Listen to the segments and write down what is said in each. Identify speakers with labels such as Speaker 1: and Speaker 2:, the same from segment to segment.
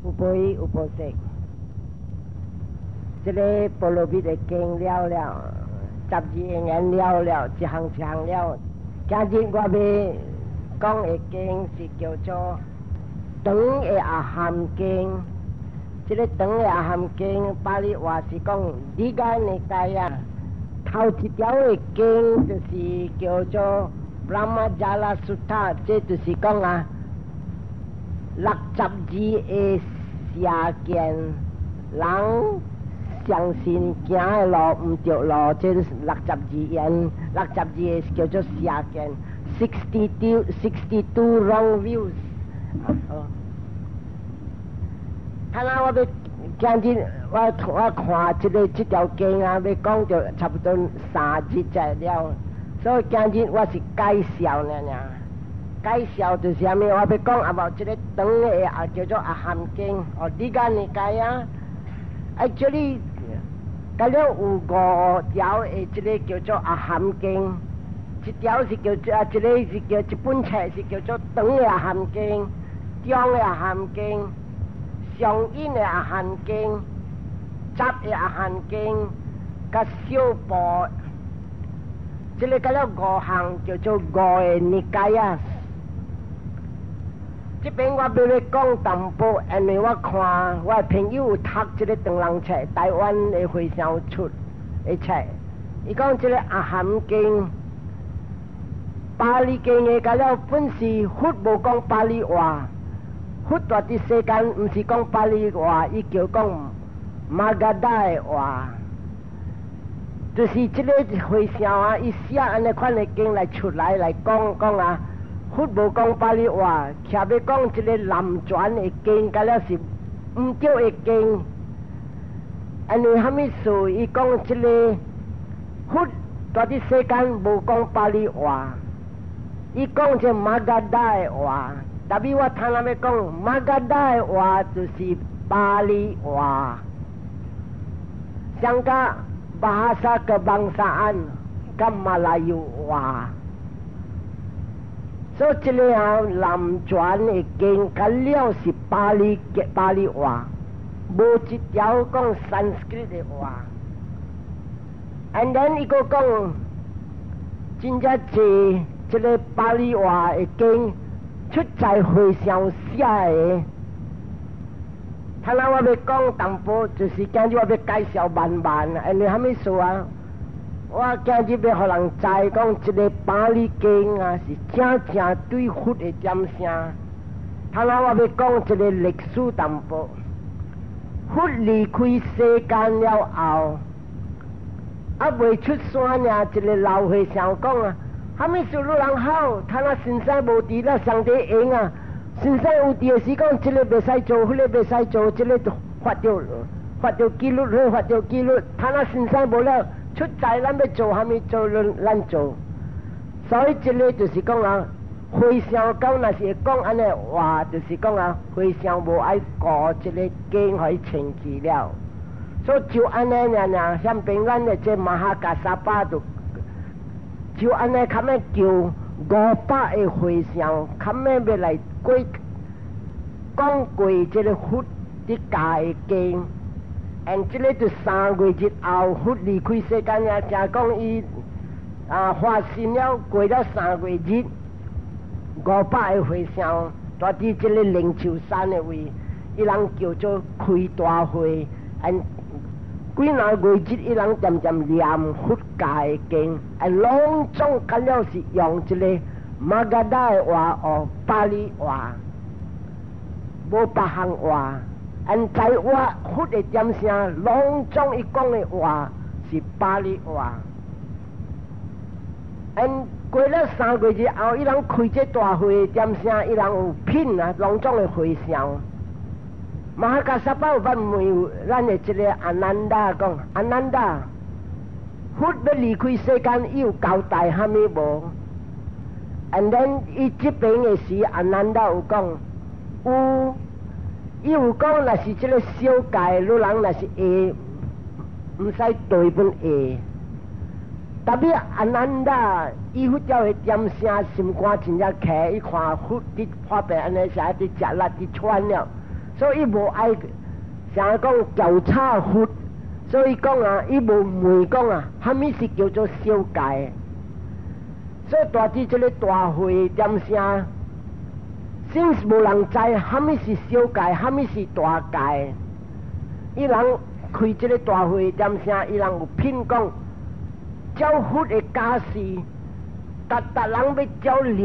Speaker 1: 有悲有波色。这个菠萝蜜的经了了，12年了了，一项一项了。今日我要讲的经是叫做长的阿含经。这个长的阿含经，巴利话是讲底加尼加呀。头一条的经就是叫做 Brahmajala Sutta， 这就是讲啊，62的邪见人相信行的路唔对路，这是62言，62的叫做邪见 ，62 wrong views。看啦，我要今日我看这条经啊，要讲就差不多3日才了，所以今日我是介绍呢。介绍就是啥物？我要讲阿无这个长的啊，叫做阿含经，哦，底加尼加呀。Actually， 甲了有5条的这个叫做阿含经，一条是叫做这个是叫一本册是叫做长的阿含经、中的阿含经、上引的阿含经、杂的阿含经，甲小部，这个甲了5项叫做5的尼加呀。这边我要讲淡薄，因为我看我的朋友有读这个长人册，台湾的会上出的册，伊讲这个阿含经、巴利经的，甲了本是佛无讲巴利话，佛在这世间唔是讲巴利话，伊叫讲玛嘎达的话，就是这个会上啊，伊写安尼款的经来出来讲啊。佛无讲巴利话，徛要讲这个南传的经，甲了是唔对的经。因为虾米事？伊讲这个佛在这世间无讲巴利话，伊讲这玛嘎达的话。特别我听人要讲玛嘎达的话，就是巴利话。像甲bahasa kebangsaan， 甲马来语话。所以这个啊，南传的经甲了是巴利话，无一条讲 Sanskrit 的话。And then 伊个讲，真正是这个巴利话的经出在会上写的。他那我要讲淡薄，就是今日我要介绍慢，因为虾米事啊？我今日要互人知讲，这个巴利经啊是正对佛的点声。他那我要讲这个历史淡薄，佛离开世间了后，未出山呢，一个老和尚讲啊，虾米事路人好？他那身上无伫了，上帝用啊。身上有伫的是讲，这个袂使做，迄个袂使做，这个就发着纪律，发着纪律。他那身上无了。出在咱要做虾米做咱做，所以这个就是讲啊，和尚讲若是讲安尼话，就是讲啊，和尚无爱顾这个经互伊清气了，所以就安尼呢，像平咱的这马哈加萨巴就安尼，较要叫500个和尚，较要来讲过这个佛的教的经。这个就3月日后，佛离开世间呀，正讲伊发心了，过了3月日，500个和尚在伫这个灵鹫山的位，伊人叫做开大会，几若月日，伊人渐渐念佛教的经，拢总甲了是用这个玛嘎达的话哦，巴利话，无别项话。在我佛的点声，拢总伊讲的话是巴利话。过了3月日后，伊人开这大会的点声，伊人有聘啊，拢总的会上。马哈加萨巴有捌问咱的这个阿南达讲，阿南达，佛要离开世间，伊有交代虾米无 ？And then 伊这边的时，阿南达有讲有。伊有讲，若是这个小界女人，若是会唔使对本下。特别阿南达伊迄只会点声，心肝真正开，伊看血伫破病安尼，是爱伫食力伫喘了，所以伊无爱啥讲调查血，所以讲啊，伊无问讲啊，虾米是叫做小戒？所以大致这个大会点声，先是无人知虾米是小戒，虾米是大戒。伊人开这个大会点声，伊人有品讲，照佛的家事，逐人要照念，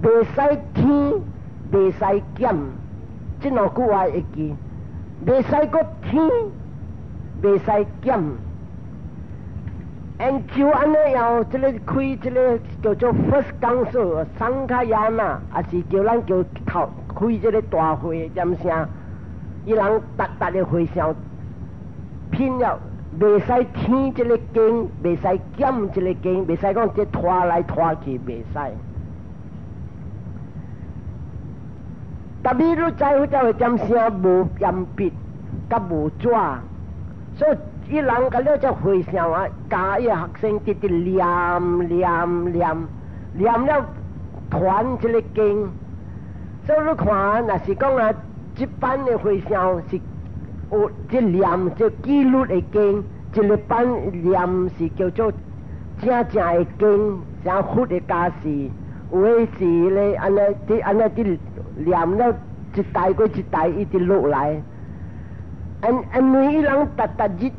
Speaker 1: 袂使天，袂使减，这两句话会记，袂使个天，袂使减。就安尼要这个开这个叫做 first council 桑卡亚那，也是叫咱叫头开这个大会点声，伊人逐的会上拼了。袂使添这个经，袂使减这个经，袂使讲这拖来拖去，袂使。特别你知迄只会点声无严笔，甲无纸，所以伊人甲了只会上啊，教伊学生直直念了传这个经。所以你看，若是讲啊，这班的会上是。有这念这纪律的经，一个班念是叫做正的经，像佛的家事，有的是咧安尼啲念了一代过一代一直落来。因为伊人日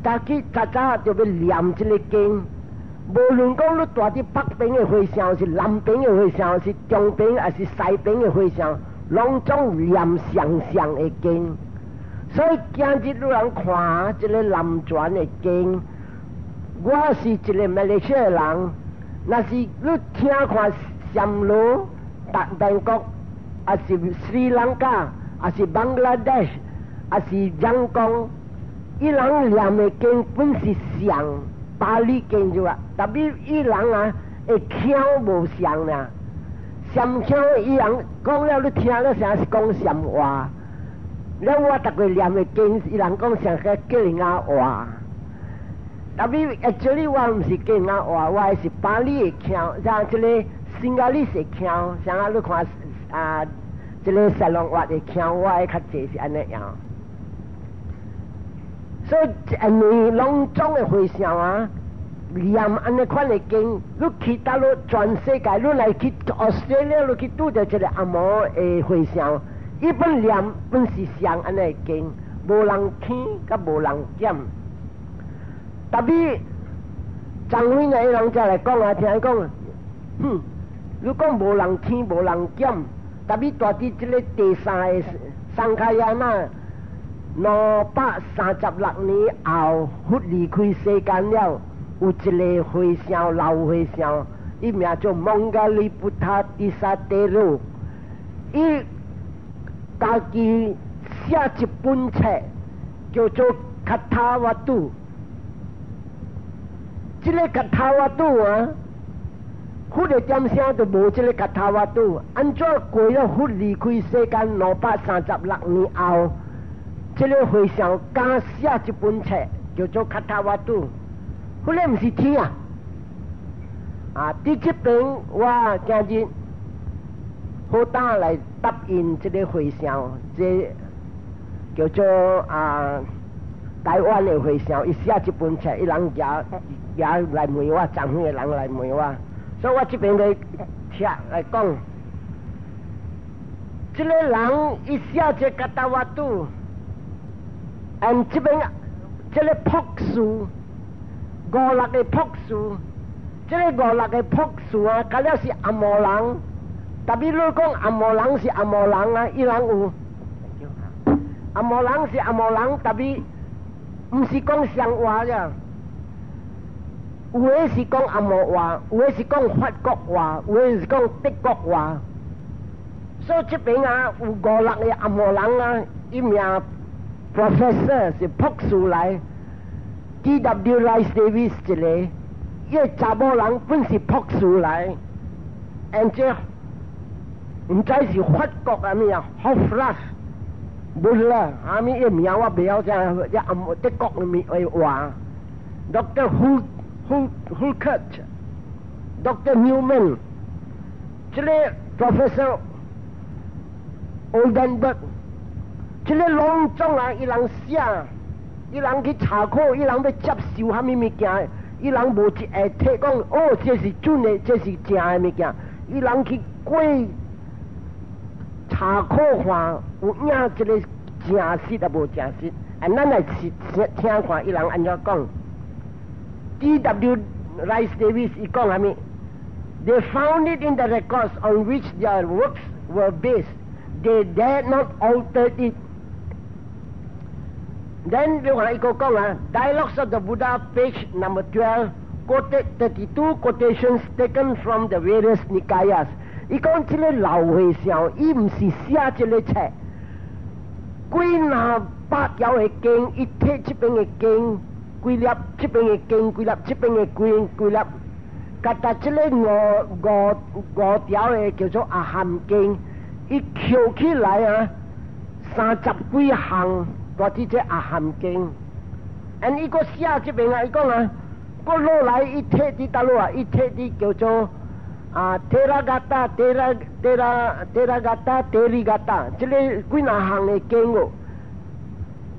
Speaker 1: 早起早早就要念这个经，无论讲你住伫北边的会上，是南边的会上，是中边还是西边的会上，拢总念上的经。所以今日有人看这个南传的经，我是一个马来西亚人，若是你听看暹罗、泰国，还是斯里兰卡，还是邦拉德什，还是阳光，伊人念的经本是像巴利经就啊，特别伊人啊会腔无像啦，上腔伊人讲了你听了像是讲上话。了我逐个念的经，伊人讲上个叫人家话，特别actually我毋是叫人家话，我是巴黎的腔，像这个新加坡的腔，像啊你看啊，这个沙龙话的腔，我较济是安尼样。所以因为拢总的会上啊，念安尼款的经，你去到了全世界，你来去澳大利亚，你去拄着一个阿摩的会上。伊本念本是像安尼经，无人听，甲无人减。特别张伟那人才来讲啊，听伊讲，你讲无人听，无人减。特别大伫这个第三个桑卡亚那236年后，佛离开世间了，有一个和尚老和尚，伊名叫蒙加利布塔迪萨德鲁，伊。家己写一本册，叫做《卡塔瓦杜》。这个卡塔瓦杜啊，佛的点声就无这个卡塔瓦杜。安怎过了佛离开世间236年后，这个和尚加写一本册，叫做《卡塔瓦杜》。佛咧唔是天啊！伫这边我今日。好打来答应这个会上，这叫做台湾的会上，伊写一本册，伊人也来问我，长远的人来问我，所以我这边来听来讲，这个人伊写这个达瓦杜，这边这个朴树，56个朴树，这个56个朴树啊，甲了是阿摩人。特别你讲阿摩人是阿摩人啊，伊人有阿摩人是阿摩人，特别唔是讲上话呀，有的是讲阿摩话，有的是讲法国话，有的是讲德国话。所以这边啊有56个阿摩人啊，伊名 professor 是朴树来 ，D.W. Rice Davis 一个，伊个查某人本是朴树来 ，and 这。唔知是法国啊咩啊 ，Hoflas， 不是啦，阿咪一名我不晓得，一阿德国的名话 ，Dr. Hulkert， Dr. Newman， 这个 Professor Oldenburg， 这个隆重啊，伊人写，伊人去查考，伊人要接受虾米物件，伊人无一下体讲哦，这是准的，这是正的物件，伊人去过查考看，有影这个正实啊无正实，咱来听看伊人安怎讲。D.W. Rice Davis 伊讲虾米 ？They found it in the records on which their works were based. They dared not alter it. Then 你看伊個講啊 ，Dialogues of the Buddha, page number 12, quoted 32 quotations taken from the various Nikayas. 伊講這個老和尚，伊唔是寫這個冊，幾那百條嘅經，伊睇這邊嘅經，幾粒這邊嘅經，幾粒這邊嘅經，幾粒，夾達這個五條嘅叫做阿含經，伊翹起來啊，30幾項，嗰啲即阿含經。and 伊個寫這邊啊，伊講啊，個落來伊睇啲大陸啊，伊睇啲叫做。Teragata， Teragata， Terigata， 這個幾那行嘅經哦，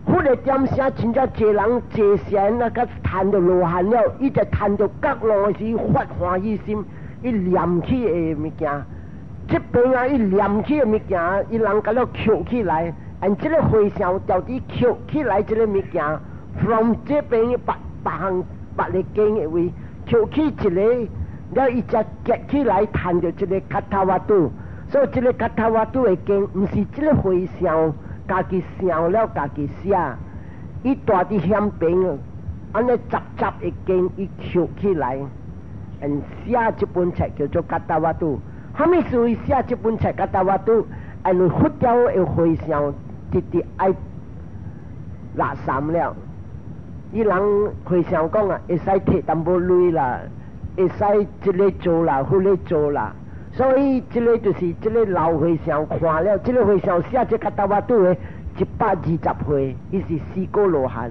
Speaker 1: 嗰個點寫真正濟人濟善啊，甲談到羅漢了，伊就談到角落時發歡喜心，伊念起嘅物件，這邊啊伊念起嘅物件，伊人甲了扣起來，按這個回想到底扣起來這個物件 ，from 這邊嘅別行別嘅經嘅位，扣起一個。了伊才結起來談到這個卡塔瓦杜，所以這個卡塔瓦杜嘅經唔是這個回想，家己想了家己寫，伊大啲險病，安尼雜嘅經伊扣起來，寫這本冊叫做卡塔瓦杜。蝦米時候寫這本冊卡塔瓦杜，因佛教嘅回想直直愛垃圾了，伊人回想講啊，會使摕淡薄淚啦。會使這個做啦，嗰個做啦，所以這個就是這個老和尚看了，這個和尚寫這個卡塔瓦杜嘅120歲，伊是4個羅漢，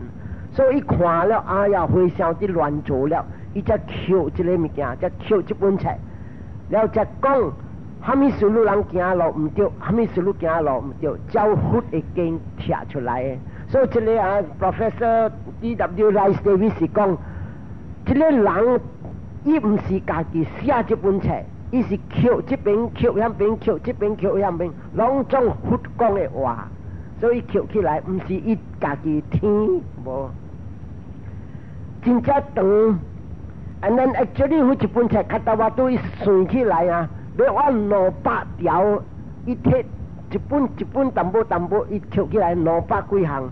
Speaker 1: 所以伊看了，哎呀，和尚啲亂做了，伊才扣這個物件，才扣這本冊，然後才講，蝦米事路人行路唔對，蝦米事路行路唔對，照佛嘅經寫出來嘅，所以這個啊 ，Professor D.W. Rice Davis 講，這個人。伊唔是家己寫這本冊，伊是扣這邊扣那邊扣這邊扣那邊，攏總佛講嘅話，所以扣起來唔是伊家己聽無，真正長。and then actually 佢這本冊卡塔瓦杜伊算起來啊，要按500條，伊摕一本淡薄，伊扣起來500幾項。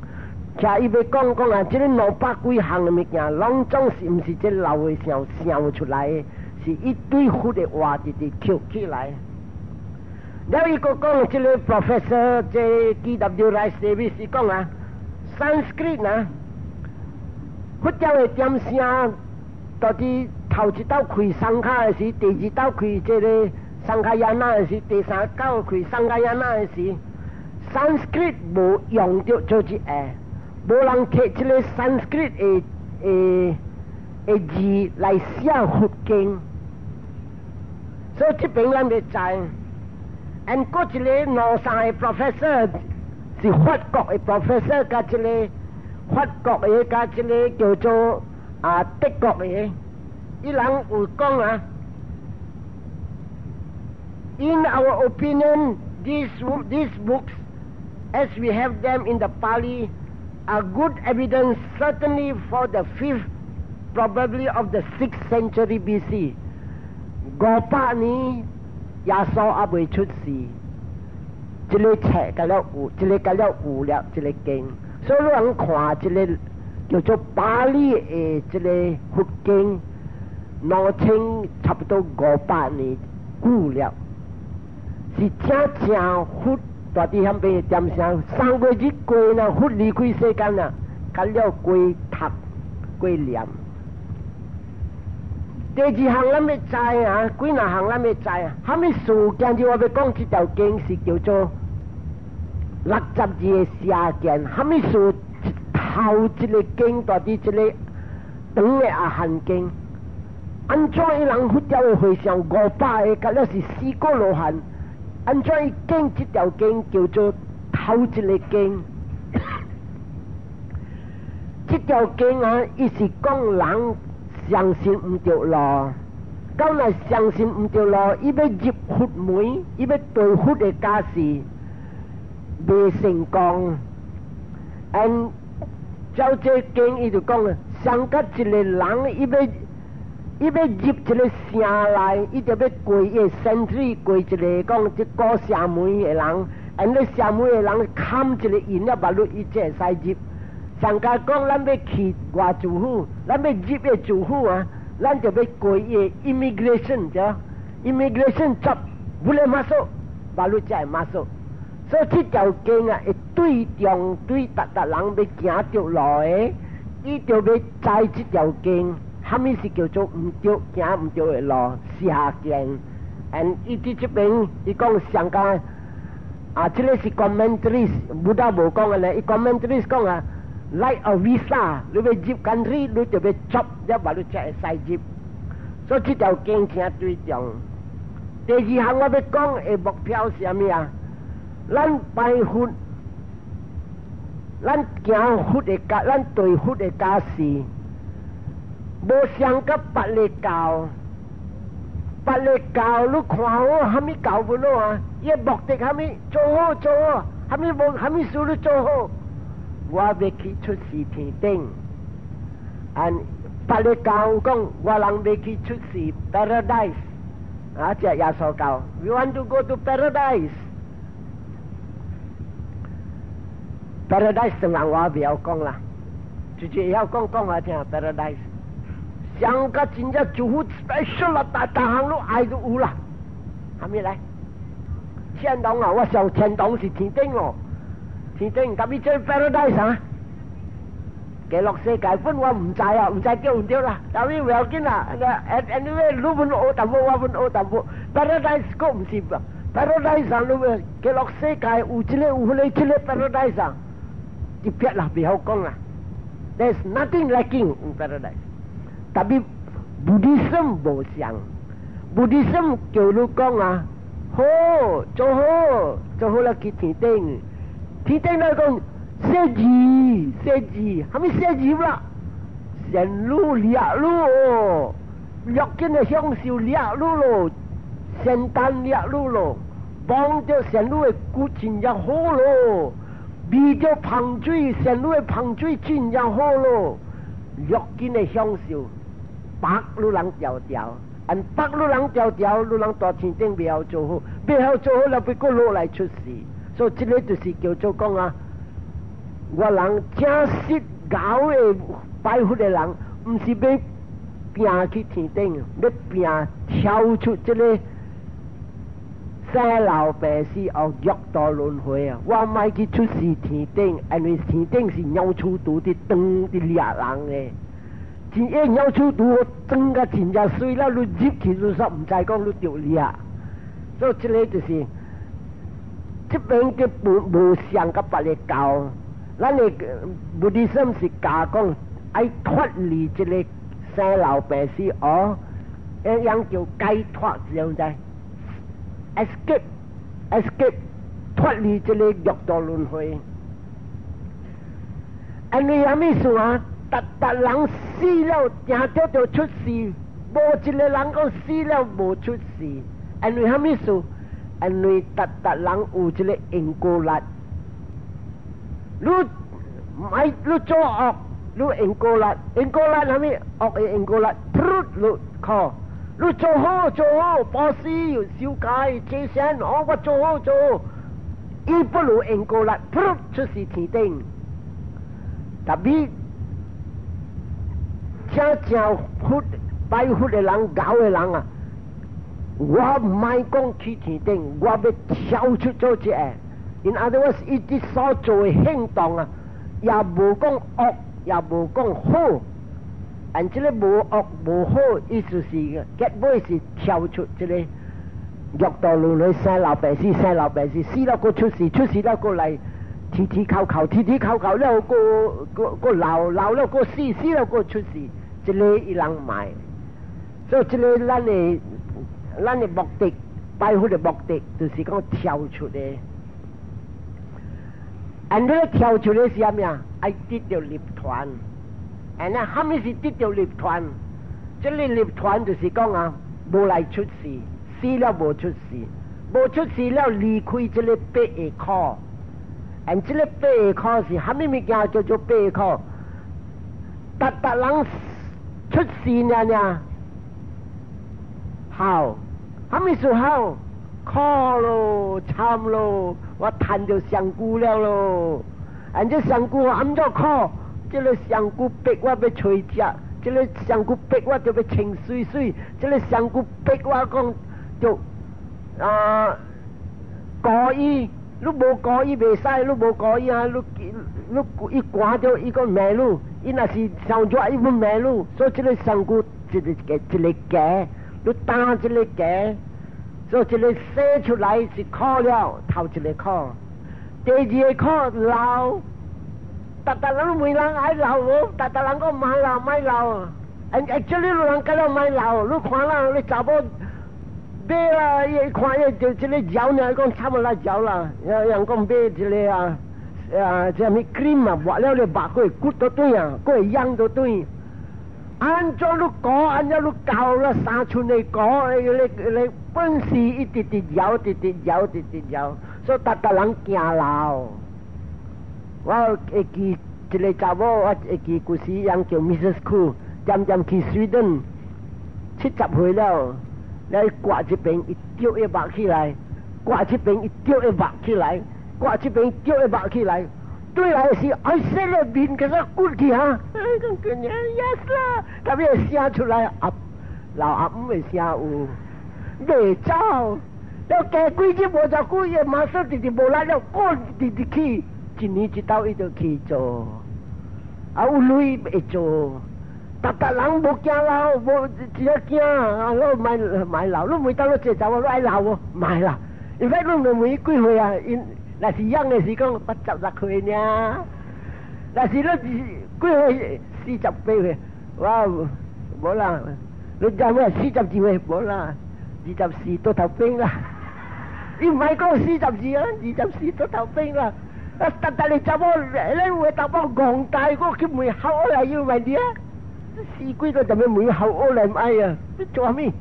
Speaker 1: 其實伊要講啊，這個500幾項嘅物件，攏總是唔是這老和尚想出來嘅，是一堆佛嘅話直直扣起來。然後伊個講，這個 Professor 這 D.W. Rice Davis 伊講啊 ，Sanskrit 啊，佛教嘅點聲，到底頭一道開桑卡嘅時，第二道開這個桑卡亞那嘅時，第三道開桑卡亞那嘅時 ，Sanskrit 無用到做一下。無人摕這個 Sanskrit 嘅字來寫佛經，所以這邊咱要知。and 嗰一個羅山嘅 professor 是法國嘅 professor， 加一個法國嘅，加一個叫做德國嘅，伊人有講啊。In our opinion, these books, as we have them in the Pali, are good evidence certainly for the 5th, probably of the 6th century BC. 500年耶穌還未出世，這個冊甲了有，這個甲了有了，這個經，所以人看這個叫做巴利嘅這個佛經，2000差不多500年久了，是正佛。大啲響邊點聲，3個月過啦，佛離開世間啦，甲了過讀過念。第二項咱要知啊，幾那項咱要知啊，蝦米事件就我要講這條經是叫做62嘅事件，蝦米事頭一個經到底這個長嘅阿含經，安怎伊人佛教的和尚500个，甲了是4个罗汉，安怎伊经这条经叫做头一个经？这条经啊，伊是讲人相信唔着路，到若相信唔着路，伊要入佛门，伊要对佛的假事未成功。照这经伊就讲啊，上甲一个人，伊要入一个城内，伊就要过一个身体，过一个讲这过社门的人，咧社门的人砍一个因了，把路伊才会使入。上家讲，咱要去外州府，咱要入个州府啊，咱就要过一个 immigration 啫 ，immigration 执不能马索，把路才会马索。所以这条经啊，会对中对达人要行着路的，伊就要知这条经，虾米是叫做唔着行唔着的路，下经。伊这边伊讲上家啊，这个是 commentaries， 不大无讲嘅咧，伊 commentaries 讲啊。like a visa， 你要入 country， 你就要執一把你才會使入。所以這條經正對重。第二項我要講嘅目標是啥物啊？咱拜佛，咱行佛的家，咱對佛的家事，無相甲別個教。別個教，你看好蝦米教不咯啊？伊目的蝦米做好做好，蝦米無蝦米事你做好。我要去出世天頂，別個教講我人要去出世 paradise， 啊，這耶穌教 ，we want to go to paradise。paradise 當然我不要講啦，直接要講我聽 paradise。上個真正祝福 special 啦，大行都愛都有啦，係咪嚟？天堂啊，我上天堂是天頂哦。天頂咁伊做 paradise 啊？極樂世界本我唔知啊，唔知叫唔叫啦。但係唔要緊啦，anyway 你本學淡薄，我本學淡薄。paradise 個唔是吧 ？paradise 上你會極樂世界有一個有嗰個一個 paradise 上，一撇啦，唔好講啦。There's nothing lacking in paradise。tapi Buddhism 無相 ，Buddhism 叫你講啊，好做好啦去天頂。天頂來講寫字，係咪寫字啦？成路掠路哦，掠緊嘅享受掠路咯，聖誕掠路咯，幫着成路嘅骨真正好咯，味着香水，成路嘅香水真正好咯，掠緊嘅享受，白路人條條，白路人條條，路人到天頂未好做好，未好做好了，俾個落嚟出事。所以這個就是叫做講啊，我人正實搞嘅拜佛嘅人，唔是要拼去天頂，要拼跳出這個生老病死和欲墮輪迴啊！我唔係去出世天頂，因為天頂是鳥鼠毒的燈的獵人嘅，真係鳥鼠毒燈個真正衰啦！你入去你實唔知講你掉獵，所以這個就是。這邊嘅無相甲別個教，咱嘅Buddhism是教講愛脫離這個生老病死哦，一樣叫解脫，知唔知 ？escape 脫離這個欲墮輪迴。因為啥物事啊？達人死了，定咗就出事，無一個人講死了無出事，因為啥物事？因為達人有一個因果律，你做惡，你因果律係咪惡嘅因果律？你靠，你做好，保持小戒戒善，我做好，伊不如因果律，出事天頂。特別正佛拜佛嘅人，搞嘅人啊！我唔係講去天頂，我要跳出咗這個。In other words，伊啲所做嘅行動啊，也無講惡，也無講好。而這個無惡無好，意思是嘅，結果是跳出這個欲墮輪迴，生老病死，死了個出事了個嚟，天靠了個老了個死了個出事，這個伊人買。所以这个咱的目的，拜佛的目的就是讲跳出来。and 呢跳出来是啥物啊？爱得到立团。and 呢，虾米是得到立团？这里立团就是讲啊，无来出事，死了无出事，无出事了离开这里8个and 这里8个是虾米物件叫做8个？特人出事呢？好，虾米事好？靠咯，惨咯，我谈到上姑了咯。and 这上姑暗咗靠，这个上姑逼我要吹食，这个上姑逼我就要清水水，这个上姑逼我讲就故意，你无故意袂使，你无故意啊，你伊赶到伊个迷路，伊若是上咗伊要迷路，所以这个上姑一个假，你打这个假。所以这个写出来是考了，头一个考，第二个考老，特人每人爱老哦，特人讲买老，这里有人讲了买老，你看啦，你查某买啦，一看就这个嚼呢，讲差不多嚼啦，人讲买这个这么 cream 啊，抹了你白过骨都对啊，过痒都对。按照你講，按照你教啦，三寸你講，你本事一直有，所以特人驚老。我會記一個查某，我會記故事人叫 Mrs. Cool， 漸去Sweden 70歲了，你掛一邊一丟一百起來，掛一邊一丟一百起來，掛一邊丟一百起來。對來是愛寫了面嘅個骨氣嚇，咁佢呢 yes 啦，咁樣寫出來鴨老鴨唔會寫有，未走，了加幾日無就幾日，馬上直無來了，趕直去，一年一到伊就去做，有鐳會做，特人無驚老，無只驚，我買老，你每到你這走我愛老喎，買啦，因為你每幾歲啊？那是樣嘅是講80歲呢，那是你幾歲40幾歲，哇，冇啦，你講咩40幾歲冇啦，24都頭兵啦，你唔係講42啊，24都頭兵啦，但你怎麼你會答我講大個佢唔好嚟要問啲啊，4幾個就咪唔好嚟唔愛啊，你做咩？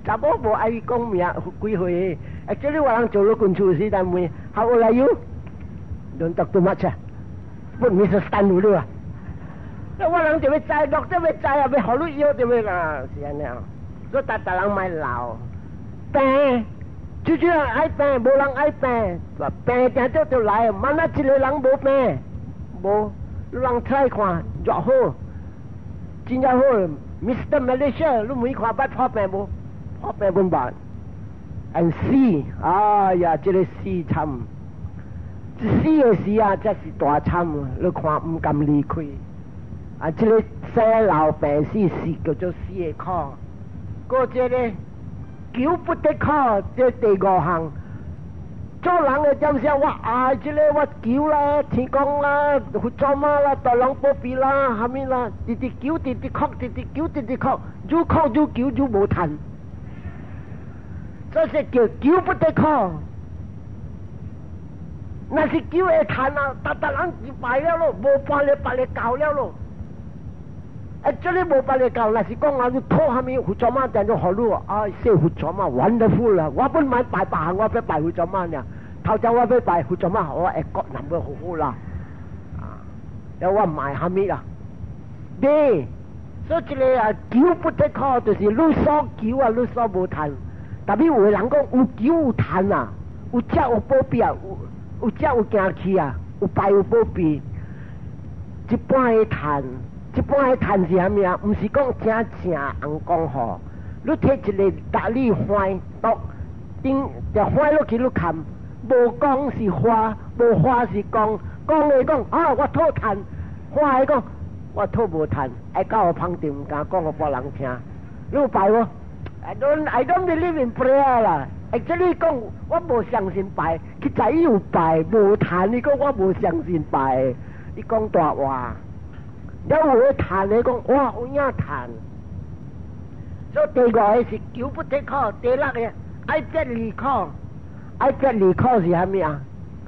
Speaker 1: 查某無愛講名幾歲？Actually 我人做咗工處事，但係 How old are you? Don't talk too much 啊！本咪是單路咯啊！我人就要知，落得要知啊，要學你要就要啦，是安尼啊！所以特人買老病，最主要愛病，無人愛病，病定咗就來，萬一一個人無病，無你人 try 看，越好，真正好 ，Mr. Malaysia，你每看捌破病無？破病半辦。and 死，哎呀，這個死慘，死嘅死啊，真是大慘啊！你看唔敢離開，啊，這個生老病死叫做死嘅考，嗰隻呢救不得考，這第5項，做人嘅點先我愛這個我救啦，天公啦，佛祖媽啦，大人保庇啦，下面啦，直救，直哭，直救，直哭，越哭越救越無彈。這是叫救不得靠，那是救會彈啊！特人就敗了咯，無辦法教了咯。這裡無辦法教，那是講啊，你拖下面佛祖媽定咗學咯，啊，寫佛祖媽 wonderful 啦！我本買拜行，我要拜佛祖媽呢，頭先我要拜佛祖媽，我係國南嘅好好啦，啊，有我買下面啦，對，所以這裡啊，救不得靠，就是你所救啊，你所無彈。特別有人講有救有彈啊，有只有保庇啊，有只有行去啊，有拜有保庇。一般的彈是啥物啊？唔是講正紅光嗬，你摕一個大力花刀，頂就花落去你看，無光是花，無花是光。光嚟講啊，我討彈；花嚟講我討無彈。愛教我旁邊唔敢講我別人聽。你有拜無？I don't believe in prayer 啦。Actually 講我無相信拜，佢仔要拜無彈，你講我無相信拜，你講大話。有會彈你講哇好影彈，所以第五个是求不得可，第六个爱别离可。爱别离可是虾米啊？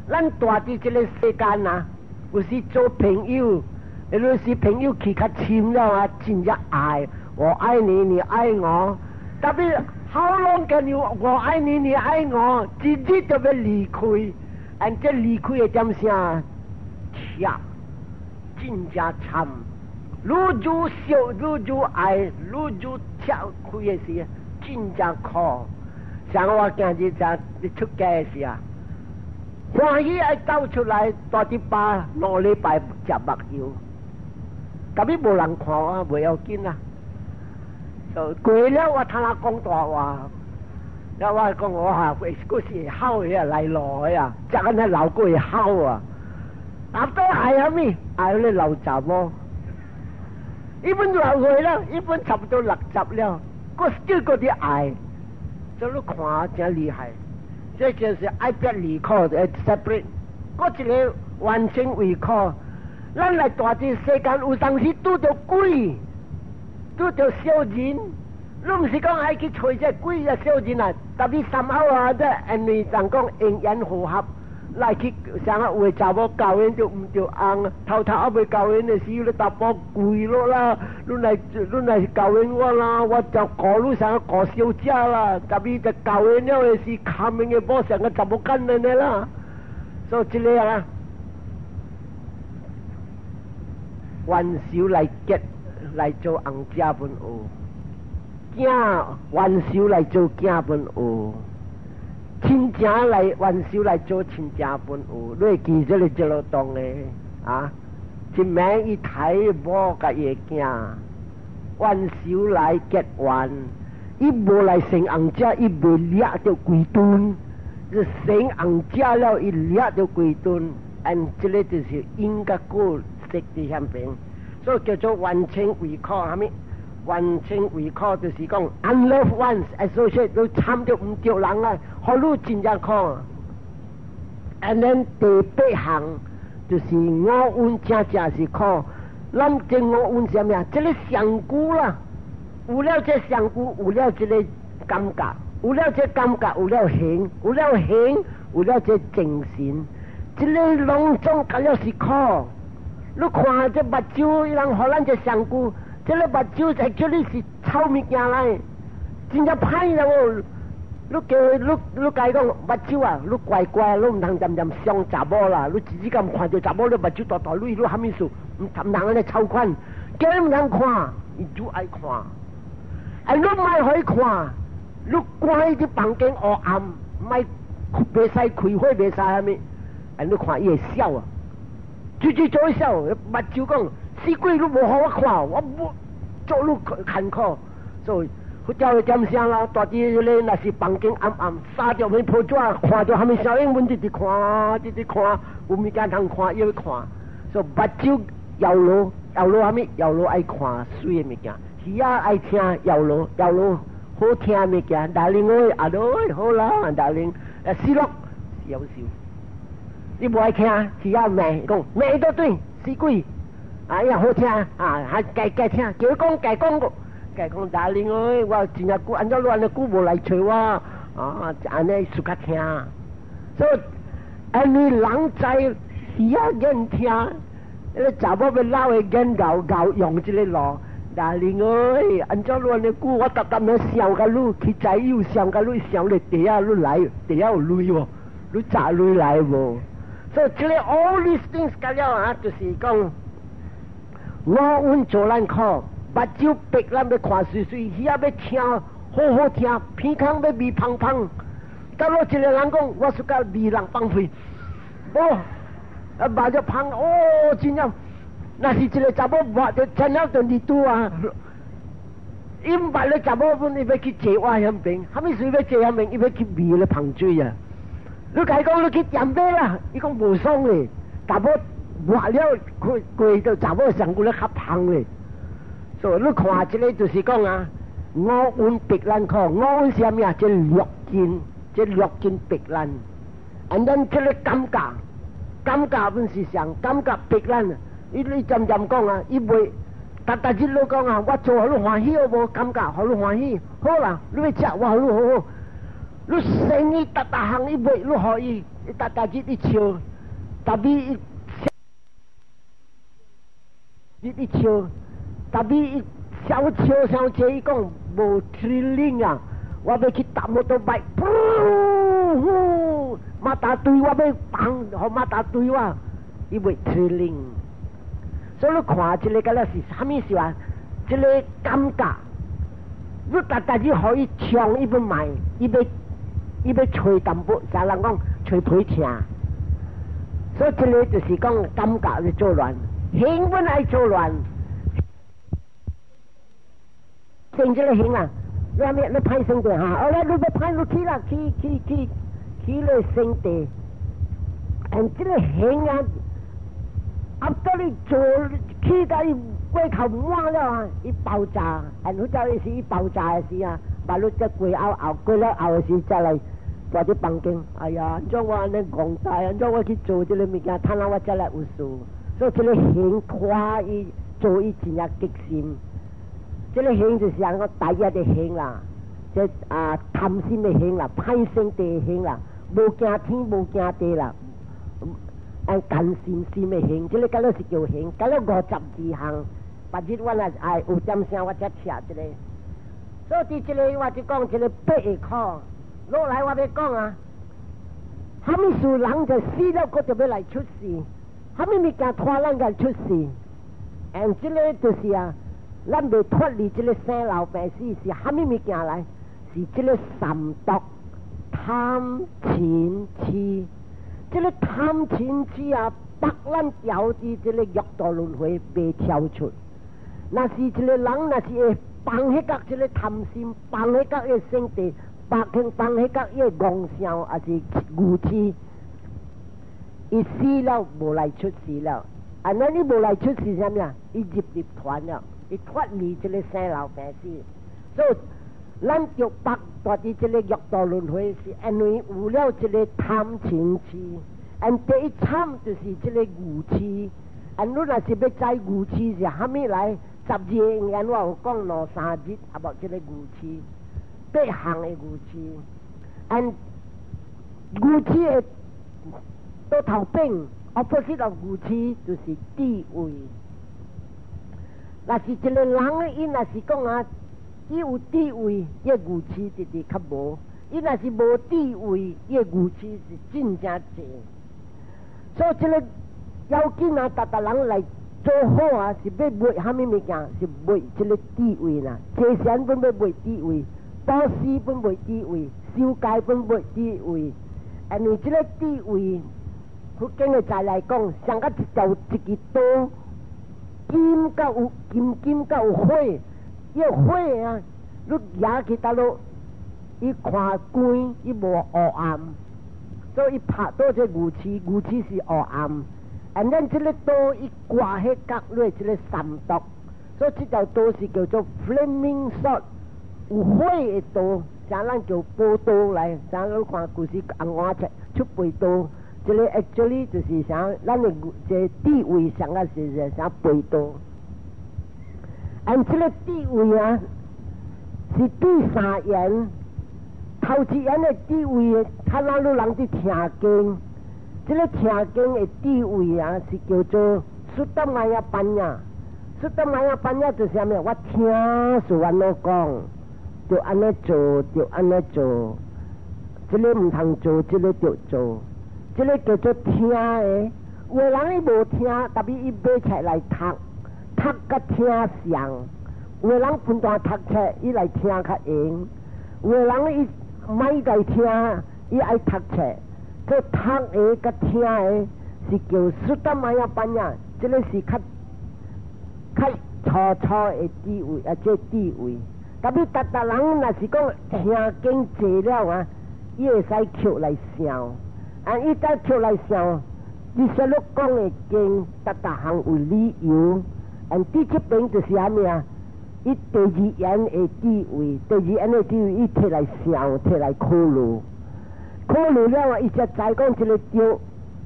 Speaker 1: 咱住伫这个世间啊，有时做朋友，有时朋友去较亲了啊，真正爱，我爱你，你爱我。特别 How long can you 我爱你，你爱我，直接就要离开，而这离开的点啥？切，真正惨。愈愈少，愈愈爱，愈愈切开的时，真正苦。像我今日在出街的时啊，欢喜爱走出来，大啲巴2礼拜食目油，特别无人看我，袂要紧啊。就过了，我听他讲大话，然后我讲我哈，嗰时烤嘅嚟來啊，只緊係流過去烤啊，搭都係啊咪，係你流雜麼？一般流過去啦，一般差不多60了，嗰still嗰啲愛，就你看真厲害，這就是愛別離可嘅 separate， 嗰一個完全為可，咱嚟大啲世間有當時拄到鬼。拄着小人，你唔是讲爱去找这鬼啊小人啊，特别3口啊，这因为人讲因缘和合，来去像啊为查某教缘就唔着红，偷偷未教缘的时候，你搭波跪咯啦，你来教缘我啦，我就告你像告小姐啦，特别就教缘了的是卡明嘅波成个查某跟人的啦，所以这个啊，还少嚟结。来做红家本学，囝还少来做囝本学，亲情来还少来做亲情本学。你会记这个这路动的啊？一名一台无甲伊囝，还少来结缘，伊无来成红家，伊未掠到几吨，是成红家了，伊掠到几吨，按这个就是应该过识伫向边。所以叫做完全违抗，係咪？完全违抗就是講 unloved ones associate 都參到唔着人啊，好路真正抗。And then 第8項就是五蘊正是抗，咱這五蘊是咩啊？這個上古啦，有了這上古，有了這個感覺，有了這感覺，有了形，有了形，有了這正善，這個兩種咁樣是抗。你看这目睭，人荷兰这香菇，这个目睭在这里是臭物件来，真正歹啦哦！你讲目睭啊，你乖乖，你唔通任伤查某啦，你自己咁看到查某，你目睭大大，你虾米事？唔通安尼臭款，叫你唔通看，你就爱看，哎，你唔爱去看，你关喺啲房间黑暗，唔系袂使开火，袂使虾米，哎，你看伊会笑啊！最做一笑，目睭讲死鬼都无好我看，我不做路坎坷，所以佢叫佢点声啦，大啲咧那是房间暗暗，沙条面破纸，看到下面小英文直直看，有物件通看要看，所以目睭摇落下面摇落爱看水的物件，耳仔爱听摇落好听的物件，大玲哎阿妹好啦，大玲死落笑笑。你不爱听，只要骂讲骂都对，死鬼，哎呀好听啊，还该听，叫讲该讲大玲哎，我真正久按照乱的久无来找我，啊，安尼输较听，所以安尼人在耳仔眼听，那查某要老的眼咬用这个路，大玲哎，按照乱的久我特特要笑甲你，去仔又笑甲你笑咧地下你来，地下有泪喎，你砸泪来无？所以这里 all these things 咁樣啊，就是講我揾做咱靠，目睭閉咱要看水水，耳仔要聽好聽，鼻腔要味芳芳。到落一個人講，我是個味人放屁，哦，目睭芳哦，真正，那是一個查某目就真了就你拄啊。伊唔捌咧查某本，伊要去借我香檳，蝦米水要借香檳，伊要去味咧芳水啊。你甲伊讲，你去点杯啦？伊讲无爽嘞，查某活了，过到查某上古咧较香嘞。所以你看这个就是讲啊，五蘊逼咱看，五蘊是咩啊？这六根逼咱，and then 这个感觉本是上感觉逼咱。你渐渐讲啊，伊袂但日你讲啊，我做好你欢喜好无？感觉好你欢喜，好啦，你要吃我好你好好。你生意大行一卖，你可以大日一笑，特别一笑，特别小笑小姐伊讲无 thrilling 啊，我要去搭摩托摆，马达对我要放，互马达对我，伊袂 thrilling。所以你看这个个了是啥物事啊？这个感觉，你大日可以唱，伊要卖，伊要吹淡薄，啥人讲吹皮听。所以这个就是讲感觉是作乱，兴本来作乱，成这个兴啦，你阿咩你派生地哈？后来你要派落去啦，去了生地，这个兴啊！啊！到你做起到伊龟头满了啊，伊爆炸，然后到伊时伊爆炸的时啊，把你只龟熬龟了熬的时再来把啲放经。哎呀，怎我安尼戆大，怎我去做这个物件，睇下我再来有数。所以这个兴夸伊做伊真正激心，这个兴就是讲个第一的兴啦，即贪心的兴啦，歹性地的兴啦，无惊天无惊地啦。干心心的兴，这个嗰是叫兴，嗰个52项，白日我啊有点声我才吃这个。所以这个我就讲这个8个考，落来我要讲啊，虾米事人就死了，佢就要来出事，虾米物件拖咱个出事，这个就是啊，咱未脱离这个生老病死是虾米物件来？是这个三毒、贪、嗔、痴。这个贪嗔痴啊，把咱掉伫这个欲道轮回未跳出。那是一个人，那是会放迄个这个贪心，放迄个个生地，放迄个个妄想，还是愚痴。伊死了无来出事了，那你无来出事啥物啊？伊入团了，伊脱离这个生老病死，所以。咱就把到伫这个欲道轮回是因为有了这个贪嗔痴，第一惨就是这个愚痴。你若是要知愚痴是虾米来？12个言我有讲2-3日，啊无这个愚痴，8项的愚痴。愚痴的到头边 opposite of 愚痴就是智慧。若是一个人，伊若是讲啊。伊有智慧，伊愚痴就是较无；伊若是无智慧，伊愚痴是真正济。所以这个要紧啊，逐人来做好啊，是要买虾米物件？是买这个智慧啦。济善本要买智慧，布施本买智慧，修戒本买智慧。因为这个智慧，佛经的再来讲，上个就一支刀，金甲有金甲有火。伊火啊，你举起倒落，伊看光，伊无黑暗，所以伊拍到这愚痴是黑暗。咱这个刀伊刮迄角落，这个三毒，所以这条刀是叫做 flaming sword， 有火的刀，像咱叫宝刀来，像你看故事红花出背刀，这个 actually 就是像咱的这地位上啊是像背刀。这个智慧啊，是第3言，头一言的智慧，看咱路人伫听经，这个听经的智慧啊，是叫做苏达玛雅班呀。苏达玛雅班呀就是啥物？我听是安怎讲，就安尼做，就安尼做，这个唔通做，这个就做，这个叫做听的。有的人伊无听，特别伊买册来读。读甲听像，有的人分段读册，伊来听较用；有的人伊歹来听，伊爱读册。这读的甲听的是叫苏达玛雅班呀，这个是较粗的智慧啊，这智慧。特别人若是讲听经济了啊，伊会使捡来想，伊再捡来想，你说你讲的经，项有理由。第7边就是啥物啊？伊第2言的智慧，第2言的智慧，伊摕来想，摕来考虑，考虑了啊，伊才知讲这个对，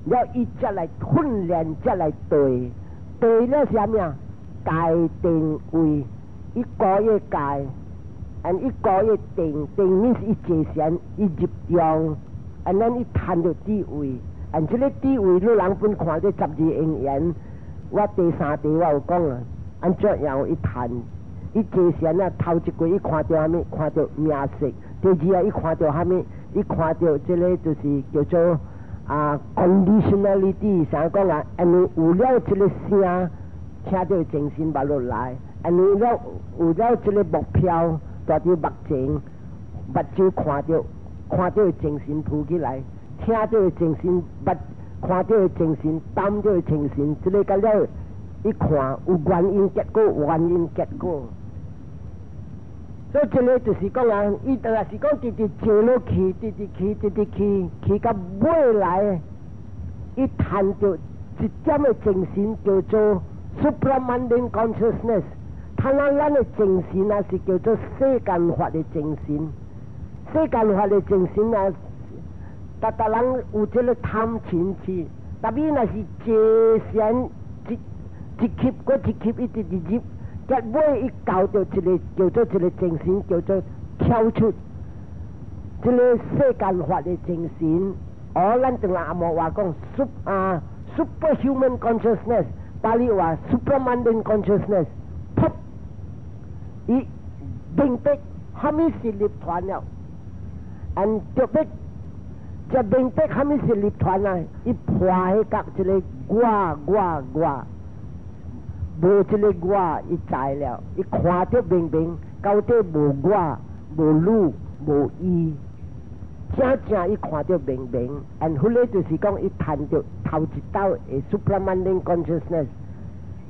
Speaker 1: 了伊才来训练，才来对，对了啥物啊？界定位，一个月界 ，and 一个月定 means 一节线一入用 ，and then 一谈到地位 ，and 这个地位你人本看到12应缘，我第三题我有讲啊，按照样一谈，一节线啊头一句一看到虾米，看到名色，第二啊一看到虾米，一看到这个就是叫做conditionality， 啥讲啊？安尼有了这个声，听到精神把落来，安尼了有了这个目标，大条目前，目睭看到精神浮起来，听到精神，看到精神，担到精神，这个甲了一看有原因结果，原因结果。所以这个就是讲啊，伊就是讲直直坐落去，直去到尾来，伊谈到一点的精神叫做 supramundane consciousness， 谈咱的精神啊是叫做世间法的精神，世间法的精神啊，大人有这个贪嗔痴，特别那是界限一级过一级一直入。结尾一搞到一个叫做一个精神，叫做跳出这个世间法的精神。咱同阿莫话讲superhuman consciousness， 巴利话 supramundane consciousness， 噗，伊明白虾米是立团了，特别这明白虾米是立团啊，伊破起甲一个我。无这个我，伊知了，伊看到明明，到底无我，无汝，无伊，正伊看到明明，后来就是讲伊谈到头一道的 supramundane consciousness，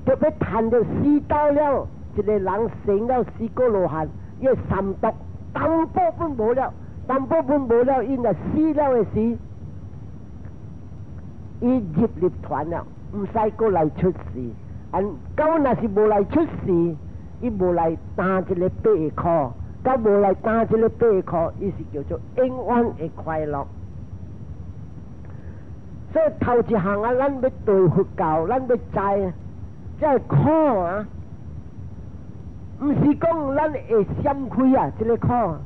Speaker 1: 特别谈到四道了，一个人成了四个罗汉，伊三毒，淡薄分无了，伊若死了的时，伊入立团了，唔使过来出事。到那是无来出事，伊无来担这个8颗，到无来担这个8颗，伊是叫做永远的快乐。所以头一项啊，咱要对佛教，咱要知，这课啊，唔是讲咱会闪开啊，这个课。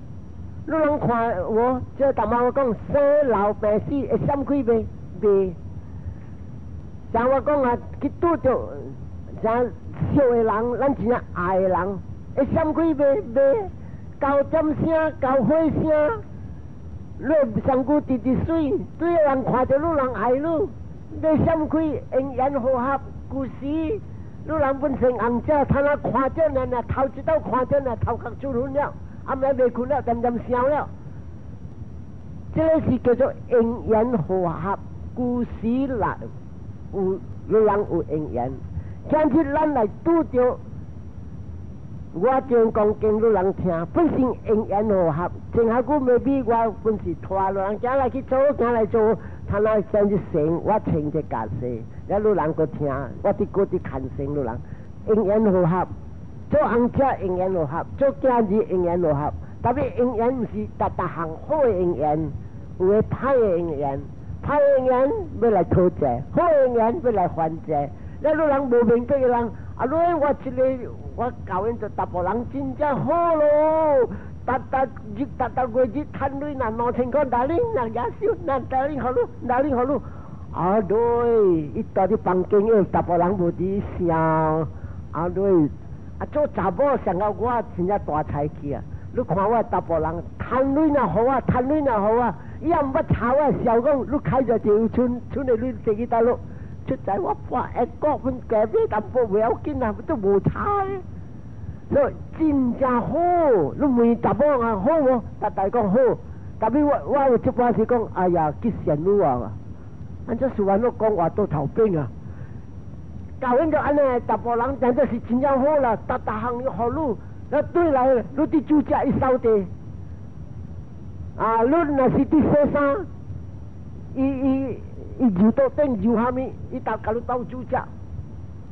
Speaker 1: 你人看我，这大妈我讲生老病死会闪开未？未。像我讲啊，去拄着。像笑的人，咱真正爱的人，会闪开未？交尖声，交火声，你上句直直水，对人看到你人爱你，你闪开因缘和合，故事，你人本身红者，他那看到呢，头一道看到呢，头壳出昏了，暗暝未困了，点笑了，这个是叫做因缘和合，故事来有你人有因缘。今日咱来拄着，我正讲经你人听，本身因缘和合，正下句未必我本是拖人行来去做，行来做，他那先至成，我请只假势，了你人个听，我啲个啲看成你人，因缘和合，做红者因缘和合，做今日因缘和合，特别因缘唔是特行好的因缘，有个歹的因缘，歹的因缘要来讨债，好的因缘要来还债。那路人无明白嘅人，我这个我教人就大部人真正好咯，达月日贪女那2000块，哪里那也少，哪里好路，对，一到啲房间嘅大部人无啲笑，对，做查某上到我真正大才气啊！你看我大部人贪女那好啊，伊也唔捌吵啊，笑讲你开咗条村嚟你自己大陆。出仔我發一個分嘅咩淡薄唔要緊啊，都冇差嘅，所以真正好，你問淡薄啊好喎，大講好，特別我有出發時講，哎呀結善女啊，按照說話都講話到頭邊啊，教人就安尼淡薄人真係真正好啦，大行你好路，那對來你啲主家一掃地，你那是啲學生，伊搖到頂搖下面，伊搭搞到到主家，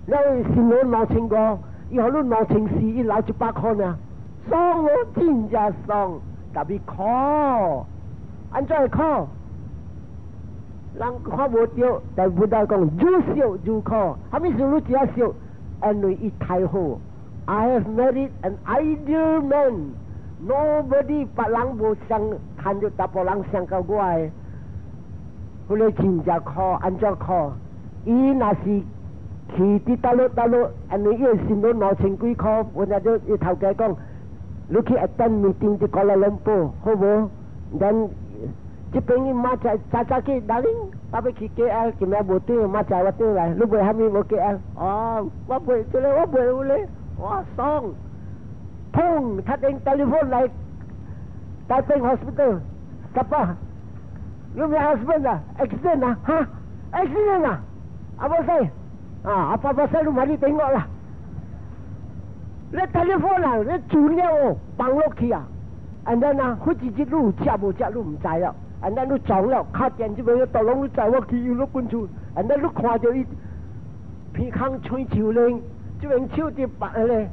Speaker 1: 你是我2000個，以後你2004，伊攞100塊呢，爽我真正爽，特別考，安怎考？人看無到，但不但講越少越考，下面是你只要少， and we Thai I have married an ideal man. Nobody ปะหลังโบสังทันอยู่ตาปะหลังสังกะกวยผู้เลยชินจะคออันจะคออีนาสิขี่ที่ตะลุอันนี้เอสินโดนหนอชิงกุยคอวันนี้เดี๋ยวเท่าแก่กงลูกที่ attend meeting ที่กอลาลัมเปอร์โฮโบ dan จะเป็นมาจากจากที่ดาริงtapi KL kita butuh macam apa lah lu boleh hamil mau KL apa boleh tu lah apa boleh wah song pung tak ada telefon like Taiping hospital siapa lu punya husband lah accident lah accident lah apa saya apa saya lu mari tengok lah le telefon lah le curi bang lok kia and then 好几只路吃不吃路唔知了อันนั้นลูกจ่องแล้วข้าเจนจะไปตกลงลูกใจว่าที่อยู่ลูกกุญชูอันนั้นลูกควายจะอีพี่ข้างช่วยชิวเลยจะเป็นชิวที่ปะเลย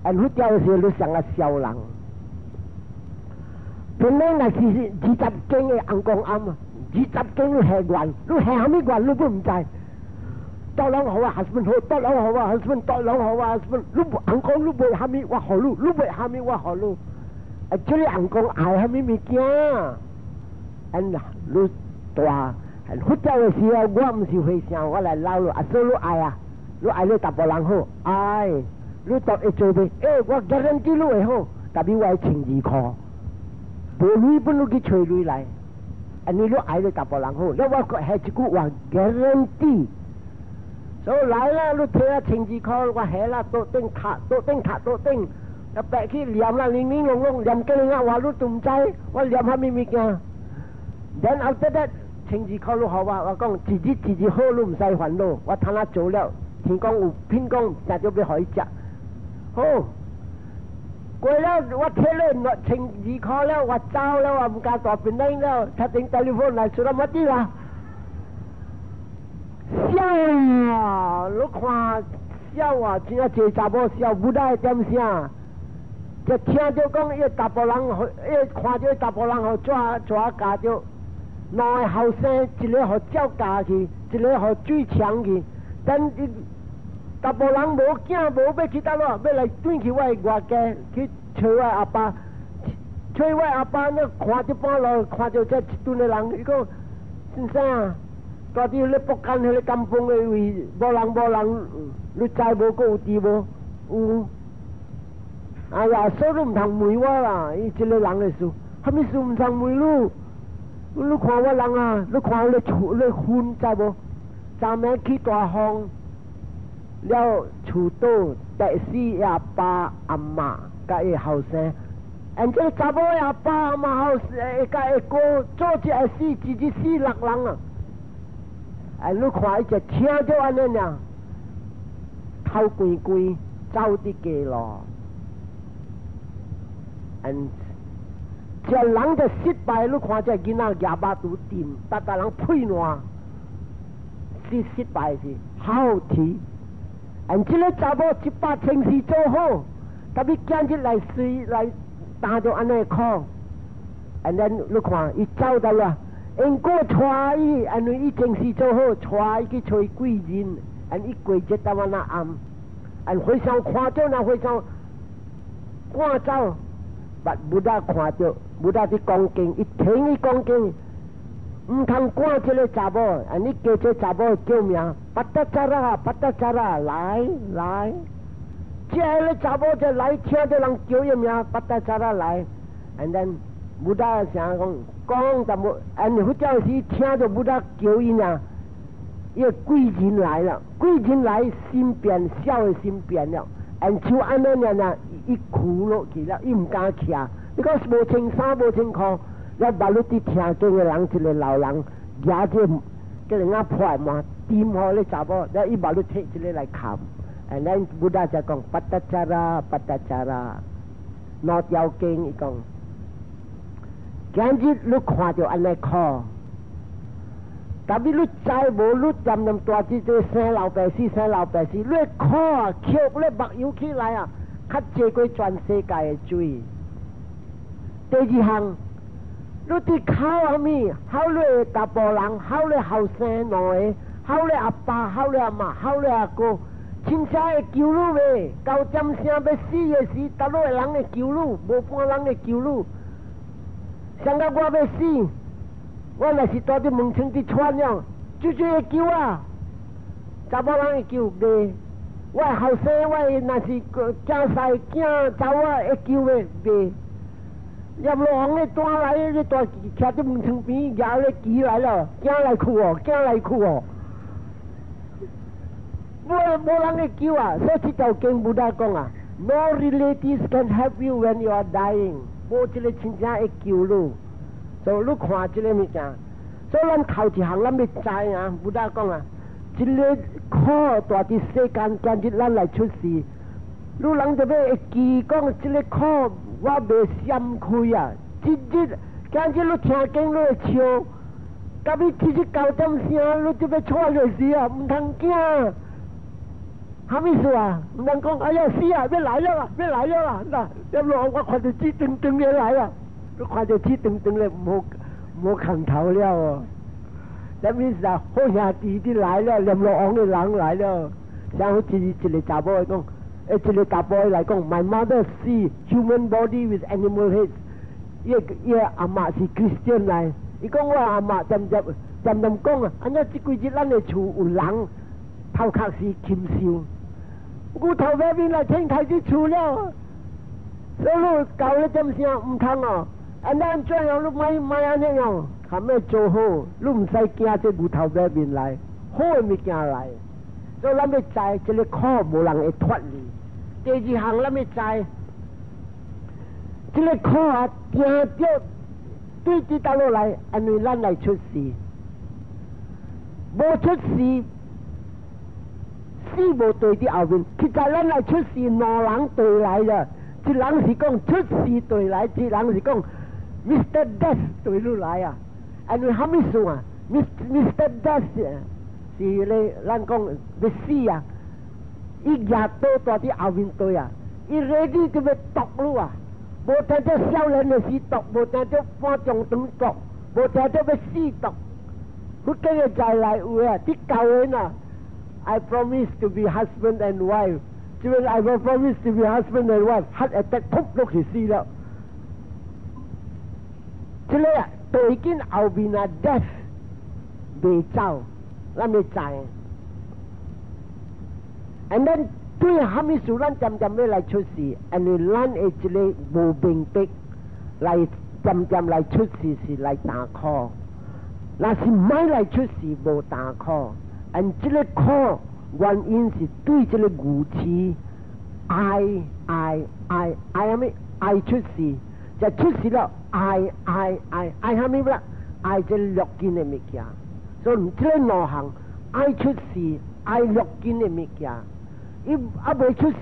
Speaker 1: อันลูกเจ้าเสียลูกสั่งอาเสียวหลังเป็นแม่น่ะสิจีจับเก่งไอ้อังกงอัมจีจับเก่งลูกแหกวันลูกแหกไม่กวนลูกไม่ใจตกลงเขาว่าฮัสบันโหตกลงเขาว่าฮัสบันตกลงเขาว่าฮัสบันลูกอังกงลูกไปหามีว่าหอลูกไปหามีว่าหอลูกไอ้เจ้าอังกงอายหามีเกี้ยอันรู้ตัวอันหัวใจเสียว่ามันสิ会想我来捞了说รู้อายรู้อายเลยตับหลังหัวอายรู้ตอบเจอไปว่า guarantee รู้เหรอแต่พี่ไว้ชิงจีคอบุรุษบุรุษที่ช่วยรู้ไรอันนี้รู้อายเลยตับหลังหัวแล้วว่าก็ให้จิกูว่า guarantee 所以来了รู้เธอชิงจีคอว่าเฮล่ะโตเต็งขาโตเต็งแล้วแปะขี้เหลี่ยมละนิ่งๆลงเหลี่ยมกันเลยว่ารู้ตุ่มใจว่าเหลี่ยมให้มีเงี้ยthen after that 情字靠路好啊我讲自己好路唔使烦恼我睇下做了天公有偏公就要俾海食好過了我睇了情字靠了我走了我唔敢再變靚了他定 telephone 嚟做乜啲啦笑啊你看笑啊真係這查某笑不帶點聲就聽到講一大波人一看到一大波人好抓架就內後生一個好招架去一個好最強去但大波人無驚無要去倒咯要來轉去我外家去找我阿爸找我阿爸呢看到半路看到這一頓的人伊講先生到底你北間迄個甘榜的位無人你知無個有地無有哎呀所以唔通瞞我啦伊一個人嘅事蝦米事唔通瞞你你看我人啊你看你厝你昏知無昨暝去大風了厝倒第四阿爸阿媽甲伊後生and 這查某阿爸阿媽後生甲伊哥做一個死6人啊and 你看伊就聽到安尼呀頭關走啲街咯and 這人就失敗你看這囡仔廿八度掂但係人配爛失敗是好題and 這個查某18情緒做好特別今日來水來打到安尼靠 and then 你看伊走到啦因個帶伊 and 伊情緒做好帶伊去吹鬼人 and 伊跪一到那暗 and 非常誇張那非常趕走but บุดา看到บุดาที่กองเก่งอี聽伊講經唔通趕這個查某อันนี้叫這查某叫名ปัตตจาระ來這個查某就來聽到人叫伊名ปัตตจาระ來 and then บุดา想講但冇 and 佢就是聽到บุดา叫伊名伊個貴人來了貴人來心變笑的心變了and 就安尼呢伊哭落去了伊唔敢徛because 無穿衫無穿褲了把你啲聽經嘅人一個老人舉住叫人家破嘛掂好你查某了伊把你摕一個來砍 and then บุดาจะ講ปัตตจาระนอ條經伊講今日你看到安尼靠但係你知無你站咁大隻隻生老百姓你靠啊翹你目油起來啊較濟過全世界嘅水第二項你啲靠阿咪考你大波人考你後生內考你阿爸考你阿媽考你阿哥真正会救你未？到尖声要死的时，倒落的人会救你，无半人会救你。想到我要死，我若是住伫门窗伫喘了，就会救啊！查某人会救袂？我后生，我若是囝婿囝查某会救袂袂？叶罗王咧带来咧大徛伫门窗边，摇咧旗来了，惊来去哦，惊来去哦。无人会救啊！所以这条经不大讲啊 ，No relatives can help you when you are dying。无一个亲戚会救你。所以你看这个物件，所以咱头一项咱要知啊，不大讲啊，这个苦大伫世间，今日咱来出事，你人就要会记讲这个苦我未闪开啊！今日你听经你会笑，到你七十九点声，你就要喘落时啊，唔通惊。啥意思啊？唔能讲哎呀死啊！要来了啊！要来了啊！嗱，一路我看到指定定嘅来啊！你看到指定定咧，冇扛头了哦。什么意思啊？好兄弟啲来了，念罗王嘅人来了。像好似一个查甫嚟讲，一个查甫嚟讲 ，My mother see human body with animal heads。伊阿嫲是 Christian 嚟，伊讲我阿嫲渐讲啊，安尼即几日咱嘅厝有人头壳是禽兽。我头尾边来听开始厝了，所以你搞咧点声唔通哦。安咱这样你咪安尼样，含咩做好？你唔使惊这骨头尾边来，好嘅物件来。所以咱要知这个苦无人会脱离。第二项咱要知，这个苦啊，听着对伫倒落来，因为咱来出事，无出事。死无对伫后面，其实咱来出事，两人对来的。一人是讲出事对来，一人是讲 Mr. Death 对你来啊。因为啥物事啊 ？Mr. Death 是咧，咱讲要死啊！伊牙刀大伫后面对啊，伊 ready 就要毒你啊！无听到少年的死毒，无听到半中长毒，无听到要死毒。佢今日再来有啊，啲教人啊！ I promise to be husband and wife. 即係 I will promise to be husband and wife. heart attack 噗落去死了。即係對緊後邊啊 death 未走，咱未知。And then 對下面數咱漸漸要來出事，因為咱係一個無病的來漸漸來出事是來打 call， 那是唔係來出事無打 call。 and 这个苦原因是对这个语词 I 什么 I 出事，就出事了 I 什么啦 I 这落紧的物件，所以这个两项 I 出事 I 落紧的物件，伊未出事，